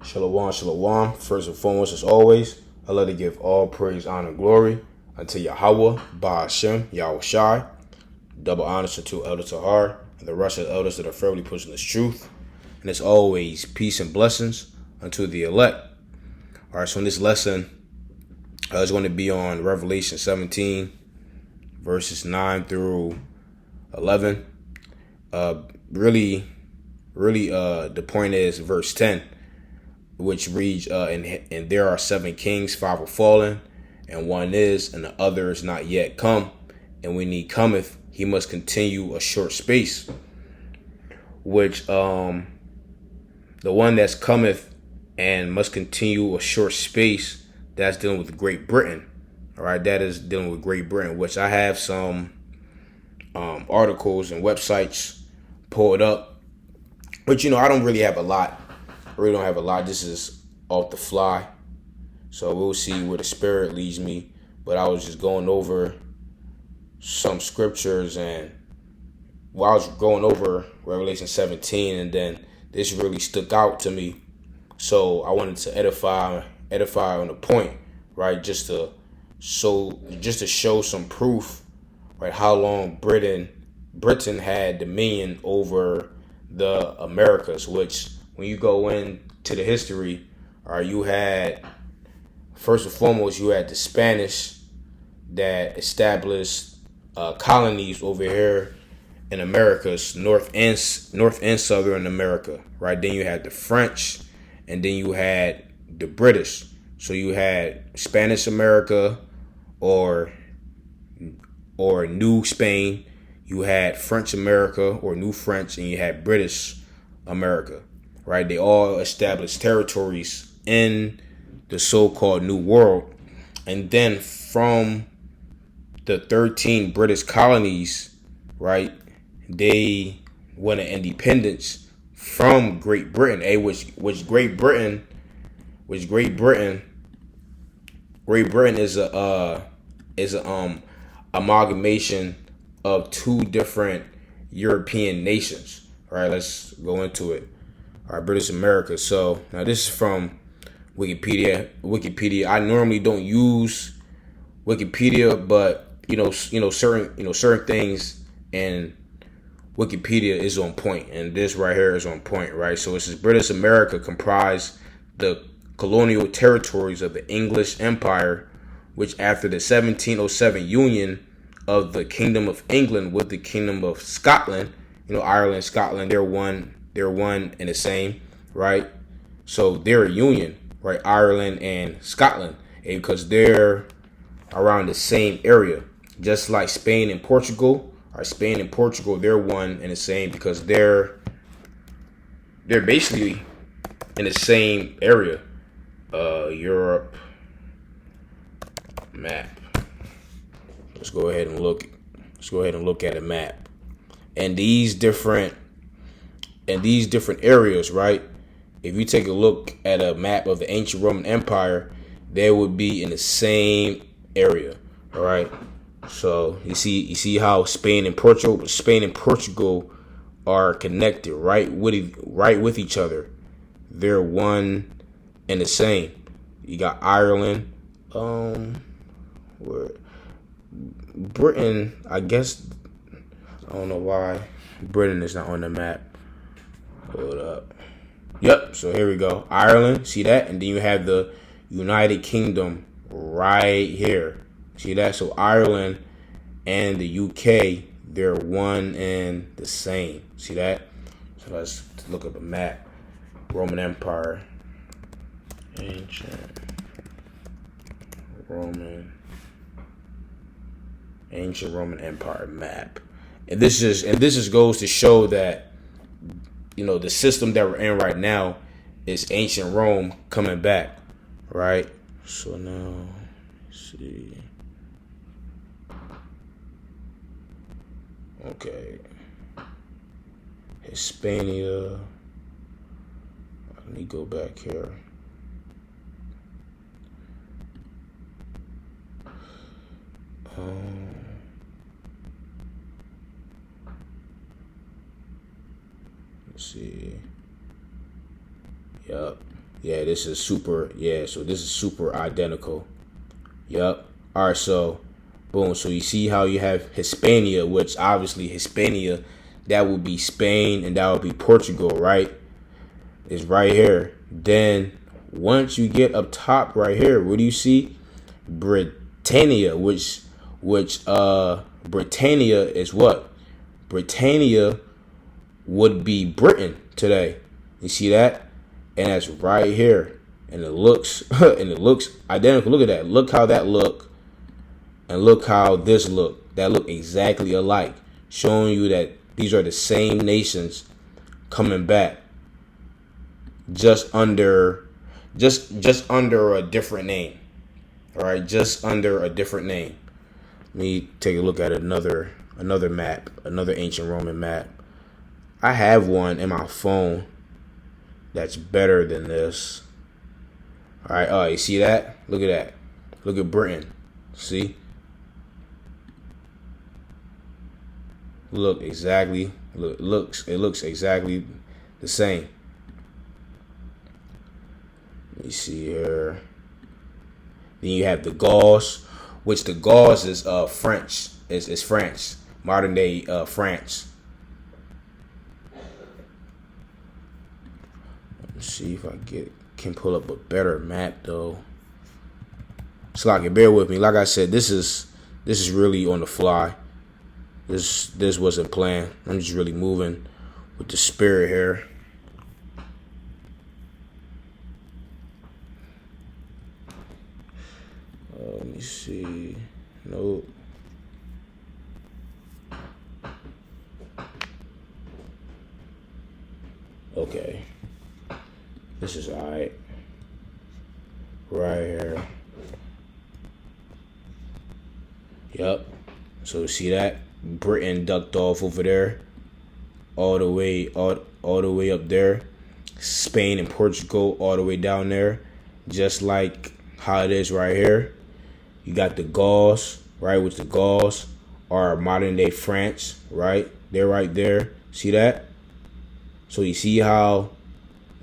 Shalom, shalom. First and foremost, as always, I love to give all praise, honor, and glory unto Yahweh, Ba'ashem, Yahweh Shai. Double honors to two elders of Har and the rest of the elders that are firmly pushing this truth. And as always, peace and blessings unto the elect. All right, so in this lesson, it's going to be on Revelation 17, verses 9 through 11. Really, the point is verse 10, which reads, and there are 7 kings, 5 are fallen, and one is, and the other is not yet come. And when he cometh, he must continue a short space. Which the one that's cometh and must continue a short space, that's dealing with Great Britain. All right, that is dealing with Great Britain, which I have some articles and websites pulled up. But I don't really have a lot. I really don't have a lot. This is off the fly. So we'll see where the spirit leads me. But I was just going over some scriptures, and while I was going over Revelation 17, and then this really stuck out to me. So I wanted to edify on the point, right? Just to show some proof, right? How long Britain had dominion over the Americas, which when you go into the history, you had, first and foremost, you had the Spanish that established colonies over here in Americas, North and Southern America, right? Then you had the French, and then you had the British. So you had Spanish America or New Spain. You had French America or New French, and you had British America, right? They all established territories in the so-called New World. And then from the 13 British colonies, right, they wanted independence from Great Britain, which Great Britain is a amalgamation of 2 different European nations. All right, let's go into it. All right, British America. So now this is from Wikipedia. I normally don't use Wikipedia, but certain things in Wikipedia is on point, and this right here is on point, right? So it says British America comprised the colonial territories of the English Empire, which after the 1707 union of the Kingdom of England with the Kingdom of Scotland, Ireland, Scotland, they're one and the same, right? So they're a union, right? Ireland and Scotland, because they're around the same area, just like Spain and Portugal. Spain and Portugal, they're one and the same because they're basically in the same area. Europe map. Let's go ahead and look at a map. And these different areas, right? If you take a look at a map of the ancient Roman Empire, they would be in the same area. All right. So you see how Spain and Portugal are connected right with each other. They're one and the same. You got Ireland, where Britain, I guess, I don't know why Britain is not on the map. Hold up. Yep, so here we go. Ireland, see that? And then you have the United Kingdom right here. See that? So Ireland and the UK, they're one and the same. See that? So let's look up a map. Roman Empire. Ancient Roman Empire map. And this goes to show that the system that we're in right now is ancient Rome coming back, right? So now let's see. Okay. Hispania. Let me go back here. Let's see. Yep. Yeah, this is super. Yeah, so this is super identical. Yep. All right, so boom. So you see how you have Hispania, which obviously Hispania, that would be Spain and that would be Portugal, right? It's right here. Then once you get up top right here, what do you see? Britannia, which Britannia is what? Britannia would be Britain today. You see that? And that's right here. And it looks identical. Look at that. Look how that look. And look how this look. That look exactly alike. Showing you that these are the same nations coming back. Just under a different name. All right, just under a different name. Let me take a look at another map, another ancient Roman map. I have one in my phone that's better than this. All right, you see that? Look at that. Look at Britain. See? Look exactly. It looks exactly the same. Let me see here. Then you have the Gauls, which the Gauls is French. Is France, modern day France. Let's see if I can pull up a better map though. So like, bear with me. Like I said, this is really on the fly. This wasn't planned. I'm just really moving with the spirit here. Let me see. Nope. Okay. This is alright. Right here. Yep. So see that? Britain ducked off over there. All the way up there. Spain and Portugal all the way down there. Just like how it is right here. You got the Gauls, right? Which the Gauls are modern day France, right? They're right there. See that? So you see how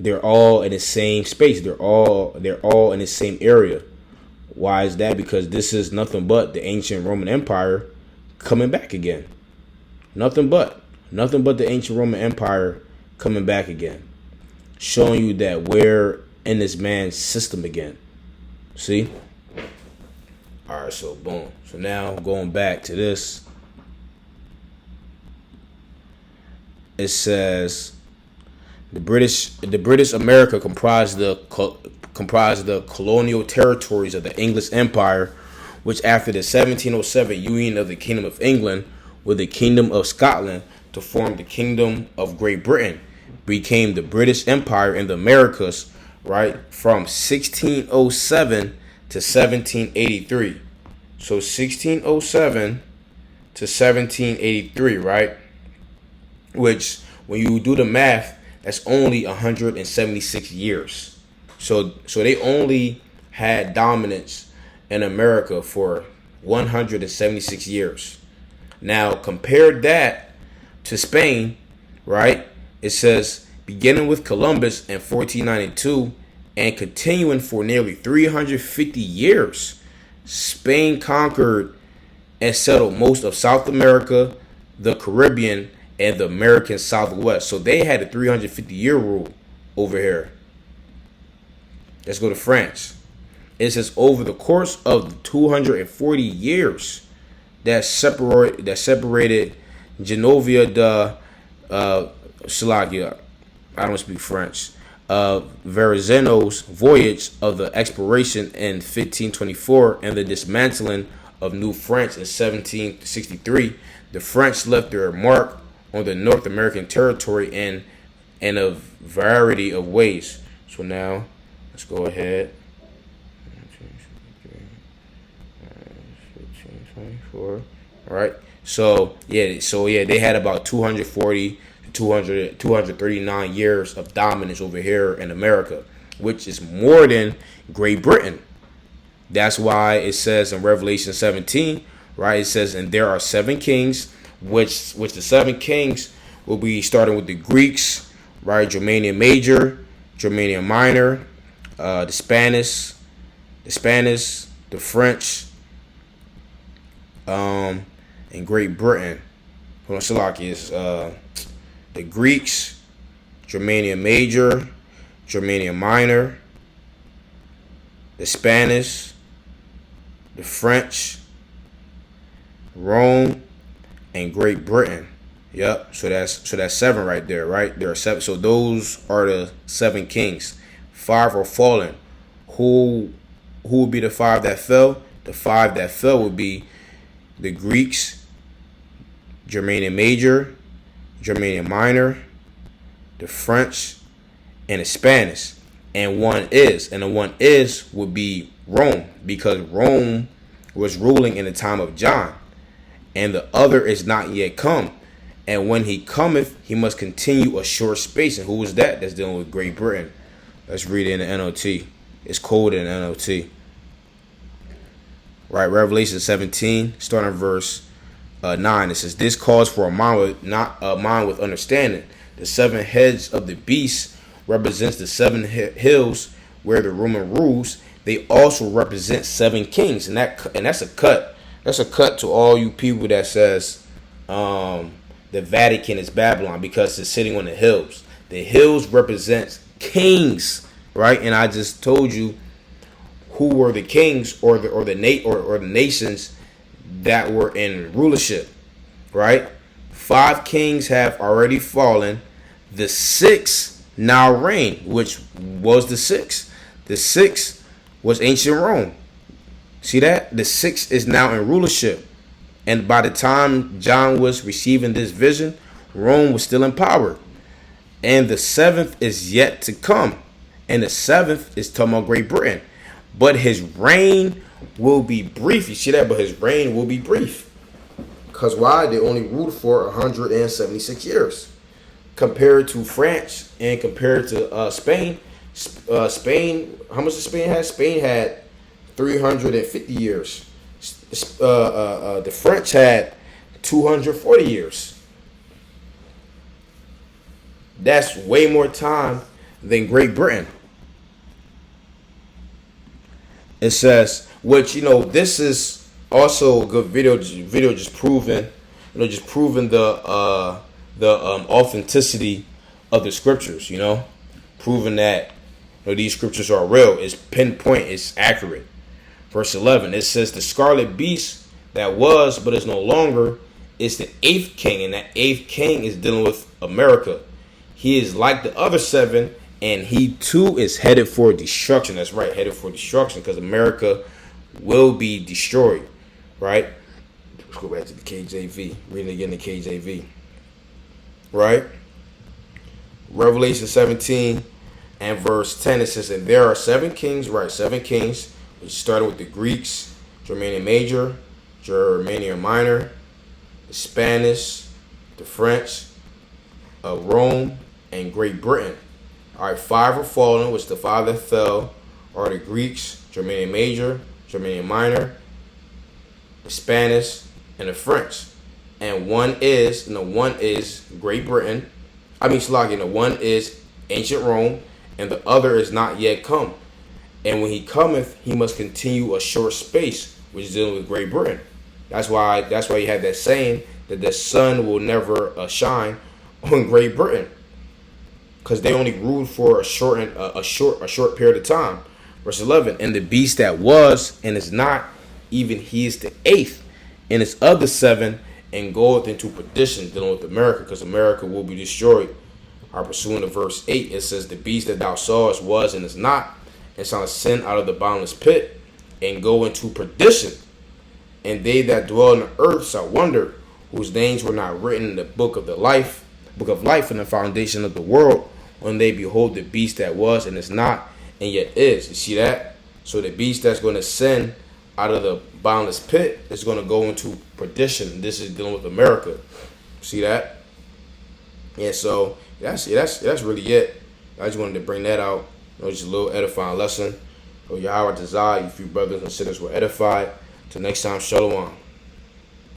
they're all in the same space. They're all in the same area. Why is that? Because this is nothing but the ancient Roman Empire coming back again. Nothing but the ancient Roman Empire coming back again. Showing you that we're in this man's system again. See? All right, so boom. So now going back to this, it says the British America comprised the colonial territories of the English Empire, which after the 1707 union of the Kingdom of England with the Kingdom of Scotland to form the Kingdom of Great Britain, became the British Empire in the Americas, right, from 1607 to 1783. So 1607 to 1783, right? Which, when you do the math, that's only 176 years. So they only had dominance in America for 176 years. Now, compare that to Spain, right? It says, beginning with Columbus in 1492 and continuing for nearly 350 years, Spain conquered and settled most of South America, the Caribbean, and the American Southwest. So they had a 350-year rule over here. Let's go to France. It says over the course of 240 years that separated Genovia de Slovakia. I don't speak French. Verrazano's voyage of the exploration in 1524 and the dismantling of New France in 1763, the French left their mark on the North American territory in a variety of ways. So now, let's go ahead. 1524. All right. So yeah, they had about 240 to 239 years of dominance over here in America, which is more than Great Britain. That's why it says in Revelation 17, right? It says, and there are 7 kings, which the 7 kings will be starting with the Greeks, right? Germania Major, Germania Minor, the Spanish, the French, and Great Britain. Hold on, Shalaki is the Greeks, Germania Major, Germania Minor, the Spanish, the French, Rome, and Great Britain. Yep. So that's 7 right there, right? There are 7. So those are the 7 kings. 5 are fallen. Who would be the 5 that fell? The 5 that fell would be the Greeks, Germania Major, Germania Minor, the French, and the Spanish. And the one would be Rome, because Rome was ruling in the time of John. And the other is not yet come. And when he cometh, he must continue a short space. And who is that? That's dealing with Great Britain. Let's read it in the NLT. It's quoted in the NLT. Right, Revelation 17, starting verse 9. It says, "This calls for a mind with understanding. The 7 heads of the beast represents the 7 hills where the Roman rules. They also represent 7 kings." And that's a cut. That's a cut to all you people that says the Vatican is Babylon because it's sitting on the hills. The hills represents kings, right? And I just told you who were the kings or the nations that were in rulership, right? 5 kings have already fallen. The 6 now reign, which was the 6. The 6 was ancient Rome. See that? The 6 is now in rulership. And by the time John was receiving this vision, Rome was still in power. And the 7th is yet to come. And the 7th is talking about Great Britain. But his reign will be brief. You see that? But his reign will be brief. Because why? They only ruled for 176 years. Compared to France and compared to Spain. Spain, how much did Spain have? Spain had 350 years. The French had 240 years. That's way more time than Great Britain. It says, which, this is also a good video just proving, the authenticity of the scriptures, proving that these scriptures are real. It's pinpoint, it's accurate. Verse 11, it says, "The scarlet beast that was, but is no longer, is the 8th king." And that 8th king is dealing with America. He is like the other 7, and he too is headed for destruction. That's right, headed for destruction, because America will be destroyed. Right? Let's go back to the KJV. Reading again the KJV. Right? Revelation 17 and verse 10, it says, "And there are 7 kings," right? 7 kings. Which started with the Greeks, Germania Major, Germania Minor, the Spanish, the French, Rome, and Great Britain. All right, 5 are fallen, which the 5 that fell are the Greeks, Germania Major, Germania Minor, the Spanish, and the French. And the one is Great Britain. The one is ancient Rome, and the other is not yet come. And when he cometh, he must continue a short space, which is dealing with Great Britain. That's why you have that saying that the sun will never shine on Great Britain, because they only ruled for a short period of time. Verse 11, "And the beast that was and is not, even he is the 8th, and his other 7, and goeth into perdition," dealing with America, because America will be destroyed. Our pursuing to verse 8, it says, "The beast that thou sawest was and is not, and shall ascend out of the bottomless pit, and go into perdition. And they that dwell on the earth shall wonder, whose names were not written in the book of life in the foundation of the world, when they behold the beast that was and is not, and yet is." You see that? So the beast that's going to ascend out of the bottomless pit is going to go into perdition. This is dealing with America. See that? Yeah. So that's really it. I just wanted to bring that out. Just a little edifying lesson. Yahweh desire you few brothers and sisters were edified. Till next time, shalom.